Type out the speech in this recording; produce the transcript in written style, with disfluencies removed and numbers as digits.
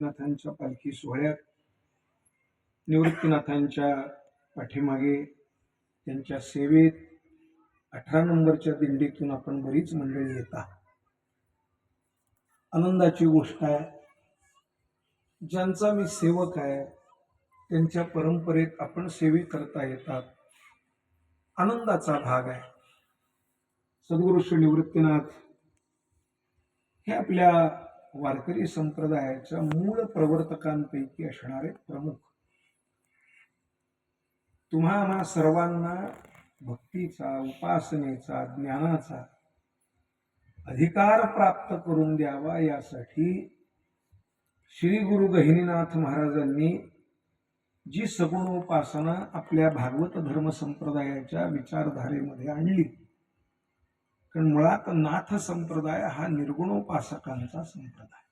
नाथांच्या पालखी सोहळ्यात निवृत्तीनाथांच्या पाठीमागे त्यांच्या सेवेत 18 नंबरच्या दिंडीतून आपण बरीच मंडळी येतात. आनंदाची गोष्ट आहे. ज्यांचा मी सेवक आहे त्यांच्या परंपरेत आपण सेवे करता येतात, आनंदाचा भाग आहे. सद्गुरु श्री निवृत्तीनाथ हे आपल्या वारकरी संप्रदायाच्या मूळ प्रवर्तकांपैकी असणारे प्रमुख. तुम्हा सर्वांना भक्तीचा, उपासनेचा, ज्ञानाचा अधिकार प्राप्त करून द्यावा यासाठी श्री गुरु गहिनीनाथ महाराजांनी जी सगुणोपासना आपल्या भागवत धर्म संप्रदायाच्या विचारधारेमध्ये आणली. कारण मुळात नाथ संप्रदाय हा निर्गुणोपासकांचा संप्रदाय.